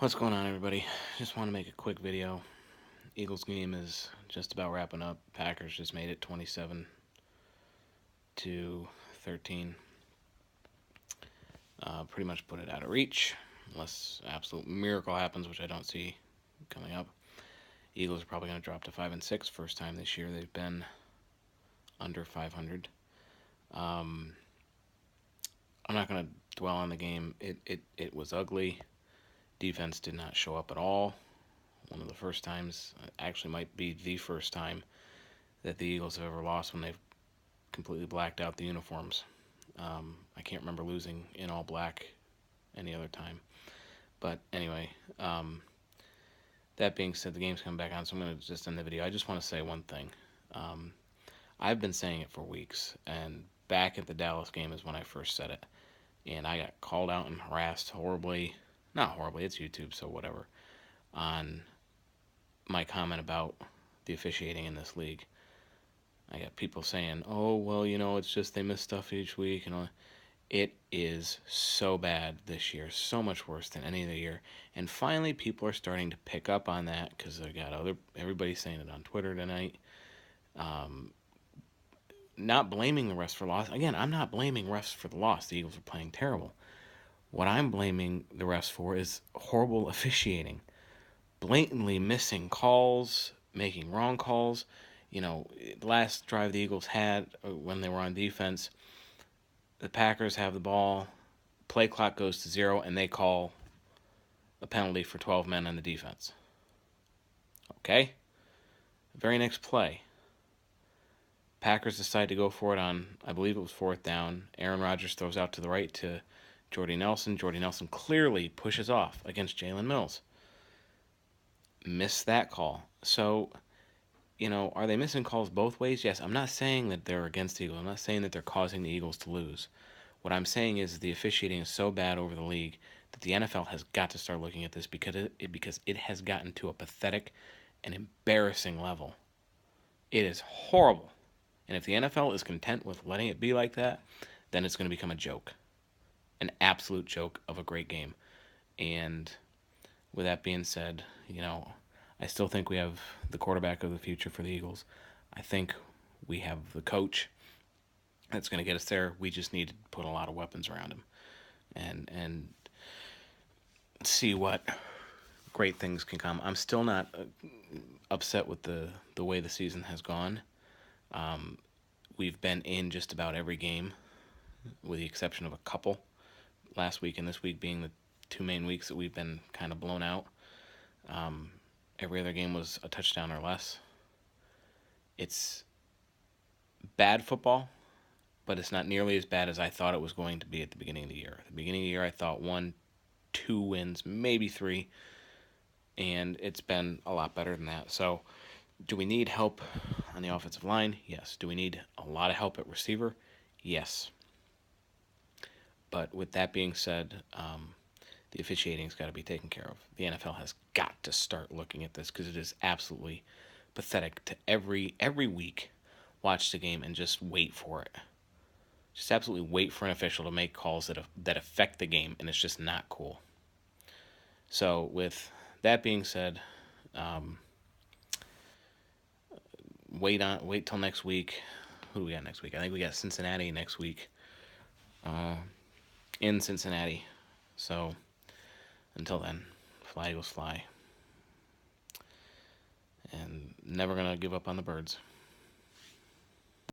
What's going on, everybody? Just want to make a quick video. Eagles game is just about wrapping up. Packers just made it 27-13. Pretty much put it out of reach, unless absolute miracle happens, which I don't see coming up. Eagles are probably going to drop to 5-6. First time this year they've been under 500. I'm not going to dwell on the game. It was ugly. Defense did not show up at all. One of the first times, actually might be the first time that the Eagles have ever lost when they've completely blacked out the uniforms. I can't remember losing in all black any other time. But anyway, that being said, the game's coming back on, so I'm going to just end the video. I just want to say one thing. I've been saying it for weeks, and back at the Dallas game is when I first said it. And I got called out and harassed horribly. Not horribly, it's YouTube, so whatever. On my comment about the officiating in this league. I got people saying, "Oh, well, it's just they miss stuff each week," and all. It is so bad this year, so much worse than any other year. And finally, people are starting to pick up on that because I got everybody saying it on Twitter tonight. Not blaming the refs for loss. Again, I'm not blaming refs for the loss. The Eagles are playing terrible. What I'm blaming the refs for is horrible officiating, blatantly missing calls, making wrong calls. The last drive the Eagles had when they were on defense, the Packers have the ball, play clock goes to 0, and they call a penalty for 12 men on the defense. Okay? Very next play, Packers decide to go for it on, I believe it was 4th down. Aaron Rodgers throws out to the right to Jordy Nelson. Jordy Nelson clearly pushes off against Jalen Mills. Missed that call. So, are they missing calls both ways? Yes, I'm not saying that they're against the Eagles. I'm not saying that they're causing the Eagles to lose. What I'm saying is the officiating is so bad over the league that the NFL has got to start looking at this because it has gotten to a pathetic and embarrassing level. It is horrible. And if the NFL is content with letting it be like that, then it's going to become a joke. An absolute joke of a great game. And with that being said, I still think we have the quarterback of the future for the Eagles. I think we have the coach that's going to get us there. We just need to put a lot of weapons around him and see what great things can come. I'm still not upset with the way the season has gone. We've been in just about every game, with the exception of a couple. Last week and this week being the two main weeks that we've been kind of blown out. Every other game was a touchdown or less. It's bad football, but it's not nearly as bad as I thought it was going to be at the beginning of the year. At the beginning of the year, I thought 1, 2 wins, maybe 3, and it's been a lot better than that. So, do we need help on the offensive line? Yes. Do we need a lot of help at receiver? Yes. But with that being said, the officiating's got to be taken care of. The NFL has got to start looking at this because it is absolutely pathetic to every week watch the game and just wait for it. Just absolutely wait for an official to make calls that affect the game, and it's just not cool. So with that being said, wait till next week. Who do we got next week? I think we got Cincinnati next week. In Cincinnati. So until then, fly Eagles fly. And never gonna give up on the birds.